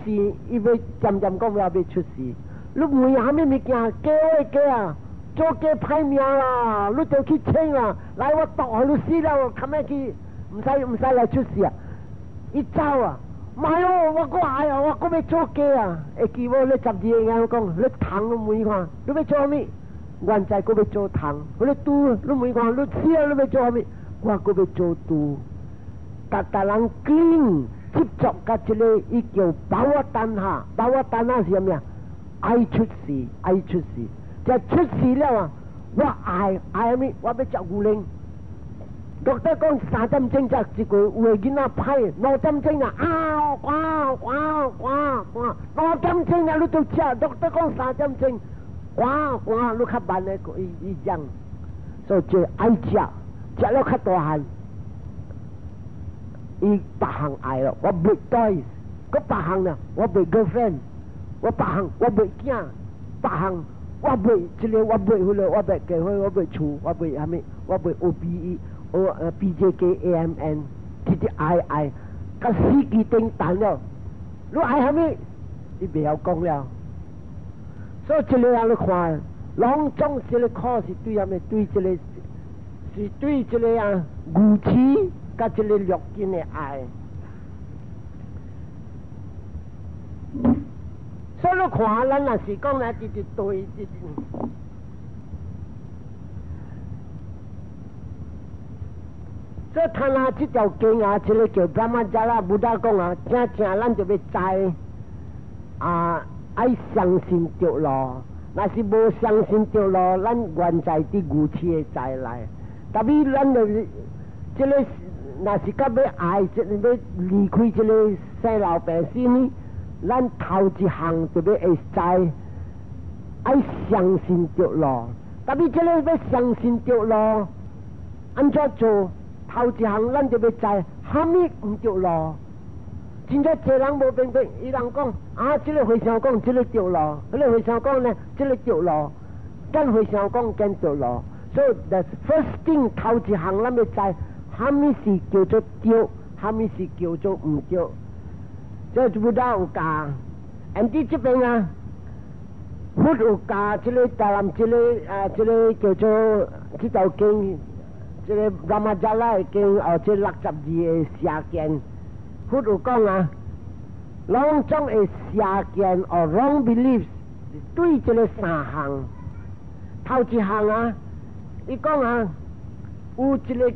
Speaker 1: 伊要渐渐讲要出事，你问什么物件假啊？ 做假歹命啦，你就去请啦，来我毒你死了，冚咩去？ 唔使来出事啊！伊走啊！唔系哦，我来啊，我要做假啊！会记无？你12个人讲，你糖你问看，你要做咩？原在我要做糖，你拄你问看，你死啊！你要做咩？我要做拄。大人紧接触甲一个，伊叫把我等下，把我等下是啥物啊？爱出事，就出事了啊！我爱咩？我要食牛奶。 doctor 讲3点鐘就一個有個囡仔歹，2點鐘啊，2點鐘啊，你都食 ，doctor 講3點鐘，你較慢的伊講，所以就愛食了較大漢，伊別項愛咯，我袂 toys， 個別項呢，我袂 girlfriend， 我別項我袂囝，別項我袂這個我袂迄個，我袂結婚，我袂厝，我袂啥物，我袂 OBE。 BJKAMN， 直接愛，甲死機頂彈了，你愛啥物？你袂曉講了。所以這個人你看，攏總這個苦是對啥物？對這個是對這個啊語詞，甲這個略緊的愛。所以你看，咱若是講咧，直直對。所以他那这条经啊，这个叫达摩迦拉布达讲啊，正咱就要知爱相信着咯。那是无相信着咯，咱原在伫牛市的在来。特别咱就这个，那是甲要爱，这个要离开这个生老病死呢，咱头一项就要会知，爱相信着咯。特别这个要相信着咯，安怎做？头一项咱就要知，虾米唔着咯？真正侪人无明白，伊人讲这个和尚讲这个着咯，迄个和尚讲呢，这个着咯，跟和尚讲跟着咯。所以 the first thing 头一项咱要知，虾米是叫做着，虾米是叫做唔着。这就不大有教，and 这边啊，佛有教这个大南这个叫做这条经，这个达摩迦拉经这62个邪见。佛有讲啊，两种的邪见或 wrong beliefs 对这个三项，头一项啊，伊讲啊，有一个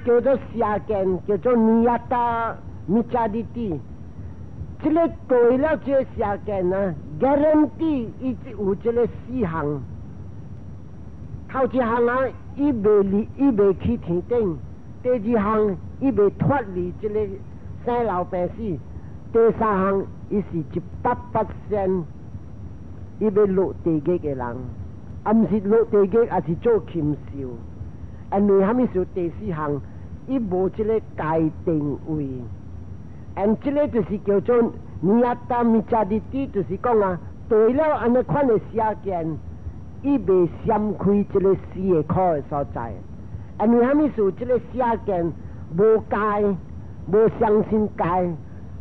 Speaker 1: 叫做邪见，叫做尼亚达米迦迪蒂，这个对了这个邪见啊 ，guarantee 伊有这个4项，头一项啊，伊未去天顶，第二项伊未脱离这个生老病死，第三项伊是100%伊要落地狱嘅人，唔是落地狱，也是做禽兽。因为虾米是第4项，伊无这个界定位，这个就是叫做尼亚达米迦迪蒂，就是讲啊，对了安尼款的邪见，伊未闪开这个4个苦的所在。因为虾米是这个邪见无界？无相信戒，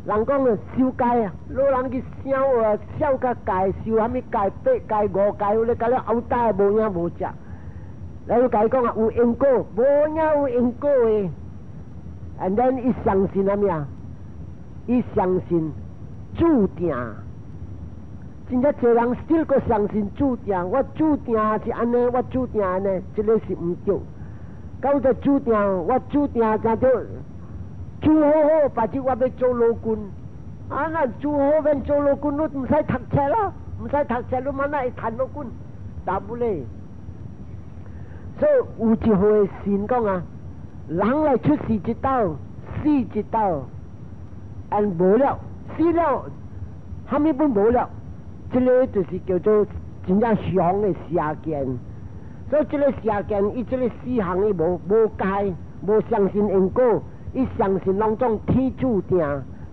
Speaker 1: 人讲啊，修戒啊，老人去烧啊，烧甲戒，烧虾米戒？8戒、5戒，有咧甲咧后代无影无食。然后甲伊讲啊，有因果，无影有因果诶。and then 伊相信啥物啊？伊相信注定。真正侪人 still 个相信注定，我注定是安尼，我注定安尼，这个是唔对。到就注定，我注定才对。做好好，把只我要做老官，那做好变做老官，你唔使读册啦，唔使读册，你慢慢会谈老官，打不嘞。所以有一回神讲啊，人来出世一道，死一道，无了，死了，虾米本无了，这个就是叫做真正上的邪见。所以这个邪见，伊这个4项伊无戒，无相信因果。伊相信两种天注定，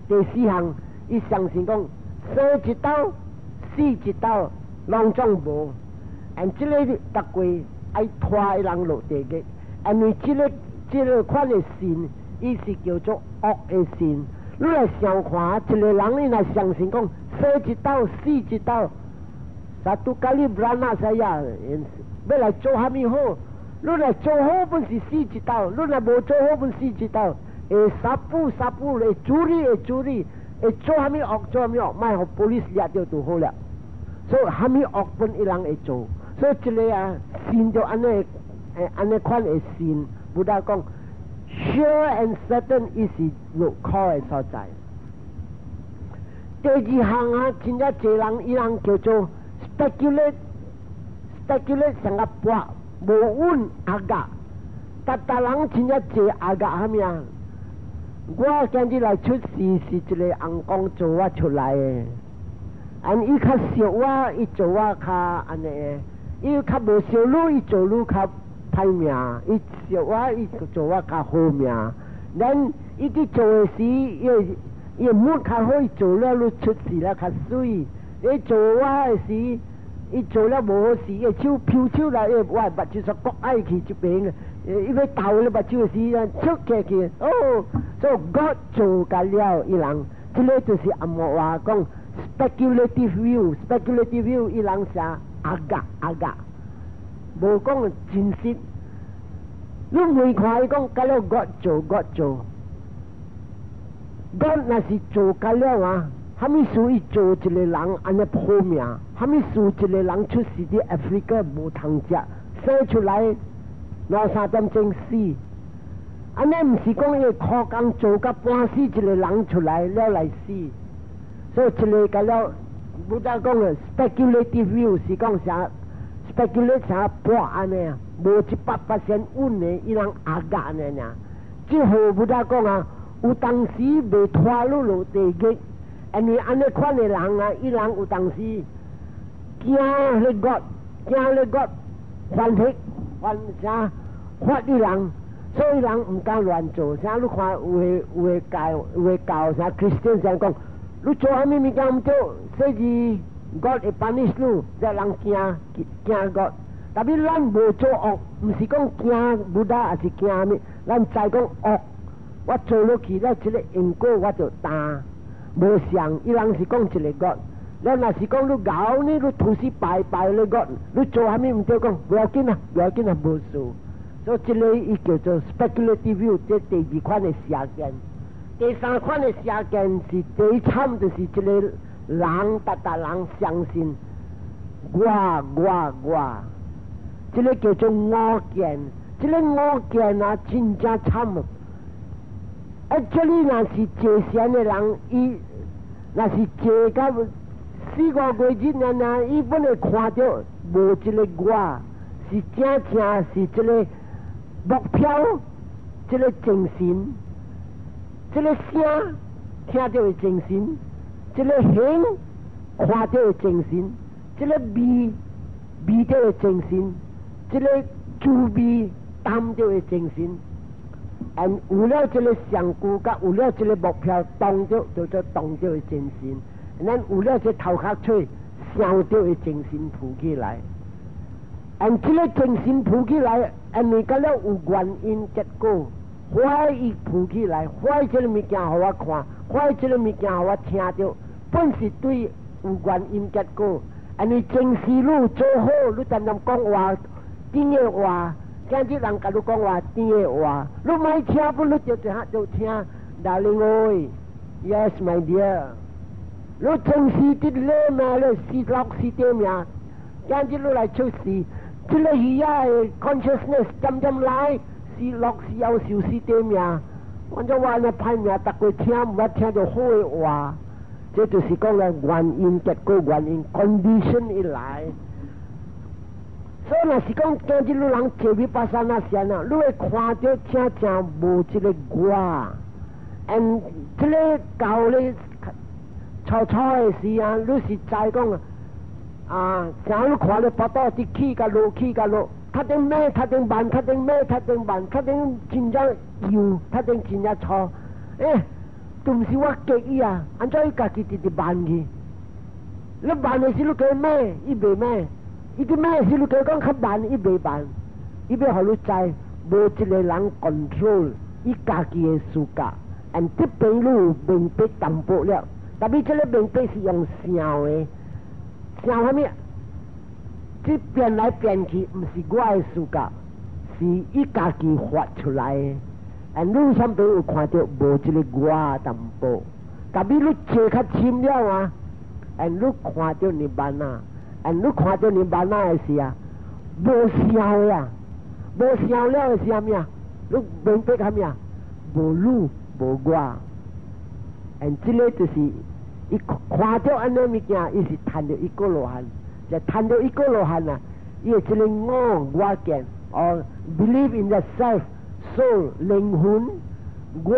Speaker 1: 第4项，伊相信讲生一道，死一道，两种无。这个达过爱拖人落地狱，因为这个款的sin，伊是叫做恶的sin。你来想看，一个人伊来相信讲生一道，死一道，satu kali beranak saya，要来做虾米好？你来做好本是死一道，你来无做好本死一道。sapu 会处理，会做虾米恶，做虾米恶，卖互 police 抓到就好了。所以虾米恶本伊人会做，所以这个啊，信就安尼款的信，不但讲 sure and certain 伊是落苦的所在。第2项啊，真正侪人伊人叫做 speculate 上个博无稳阿甲，但人真正侪阿甲虾米啊？我今日来出事是一个翁公做我出来的，伊较俗我，伊做我较安尼的，伊较无俗路，伊做路较歹命，伊俗我，伊做我较好命。咱伊去做的时，伊木较好，伊做了路出事了较水。伊做我的时，伊做了无好事，伊手飘手来，我目睭说国爱去这边的。伊要倒了目睭的时，出去哦，所以 God 做甲了伊人，这个就是阿莫话讲 speculative view， 伊人写阿甲，无讲真实。你未看伊讲甲了 God 做，God 若是做甲了啊，虾米事伊做一个人安尼好命，虾米事一个人出世伫 Africa 无通食，生出来。2-3点钟死，安尼唔是讲要靠工做甲半死一个人出来了来死，所以一个甲了，不得讲个 speculative view 是讲啥 speculate 啥博安尼啊，无100%稳的，伊人阿甲安尼尔。之后不得讲啊，有当时未拖入落地狱，安尼款的人啊，伊人有当时惊咧God，反黑反啥发啲人。所以人唔敢乱做，啥你看有教啥 Christian 上讲，你做啥物物件唔对，所以 God 会 punish 你，即人惊 God。但係咱無做惡，唔是講驚不打，還是驚咩？咱知講惡，我做落去咧，一個因果我就擔，無想伊人是講一個 God。咱若是講你搞呢，你土司拜你 God， 你做啥物唔對講，不要緊啊，無事。所以這個伊叫做 speculative view， 這第二款的邪見。第三款的邪見是最慘，就是這個人大人相信我，這個叫做我見。這個我見啊，真正慘。這裡若是借錢的人，伊若是借到4-5個月呢，伊本來看到無這個我，是正是這個目標，這個精神，這個聲聽到的精神，這個形看到的精神，這個味到的精神，這個滋味擔到的精神，有了這個上句，甲有了這個目標，當到叫做當到的精神，咱有了這頭殼吹想到的精神浮起來。這個精神浮起來，你講了有原因結果，壞伊浮起來，壞這個物件給我看，壞這個物件給我聽到，本是對有原因結果。你正視你做好，你常常講話甜的話，今日人甲你講話甜的話，你咪聽不，你就聽 ，Darling 哎 ，Yes my dear， 你正視啲咧嘛，你視落視啲咩？今日你來出事。這個魚啊，consciousness 針來，是落是有少是點呀？我就話你派命，大家聽唔聽到好嘅話，這就是講咧原因結果原因 condition 一來。所以若是講今日你人坐喺巴山那線啊，你會看到正無這個我，這個教咧初嘅時啊，你是知講啊，像你看咧，報道啲起甲落，他定咩，他定慢，他定咩，他定慢，他定真正搖，他定真正錯。都唔是我激伊啊，安怎伊家己直慢去？你慢嘅時你叫咩？伊袂咩？伊啲咩時你叫講較慢，伊袂慢。伊要互你知，無一個人 control 伊家己嘅事界，啲病路明白淡薄了，但係這個明白是用想嘅。想啥物？這變來變去，唔是我的事界，是伊家己發出來的。你身邊有看到無這個我淡薄，但係你坐較深了啊，你看到尼巴那，你看到尼巴那的時啊，無想的啊，無想了的是啥物啊？你明白啥物啊？無你無我，這個就是。伊看到安尼物件，伊是談到一個羅漢，就談到一個羅漢啊！伊係一個我見，or believe in the self soul 靈魂，我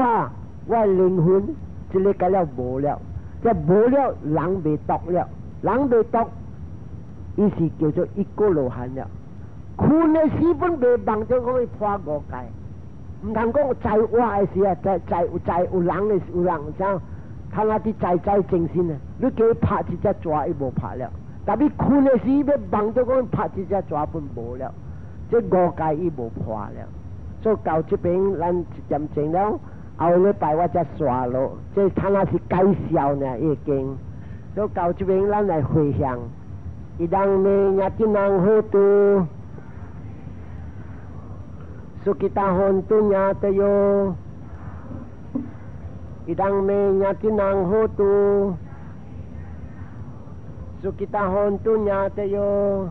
Speaker 1: 靈魂，這個解了無了，即無了人未讀了，人未讀，伊是叫做一個羅漢了。困嘅時本未幫咗講伊破五界，唔通講在我嘅時啊，在有人嘅有人sao？睇下啲仔精神啊！你叫佢拍一隻抓，伊無拍了。但係困嘅時，要幫咗講拍一隻抓，本無了。即五界伊無破了。所以到這邊，咱漸靜了，後禮拜我才刷落。即睇下是介紹呢已經。所以到這邊，咱來回向。一當咩也見能好度，所以kita hontunya tayo。Idang me tinang hotu sukita hontunya tayo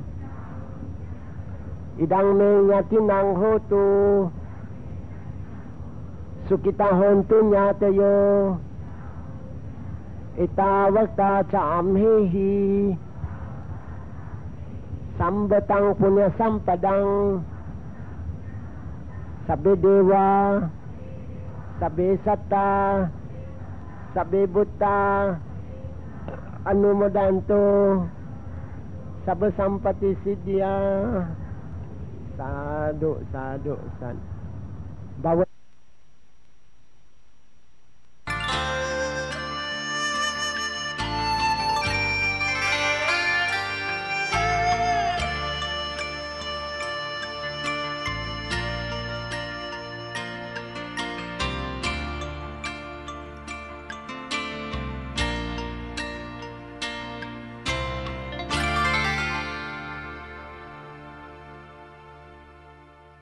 Speaker 1: idang me tinang hotu Sukitahontunya tayo Itawagta caamhihi Sambatang punya sampadang Sabi dewa Sabi sata Sabi buta Anu modanto Sabi sampati sidya Sadu Bawa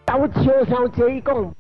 Speaker 1: Tao chiều sao chế công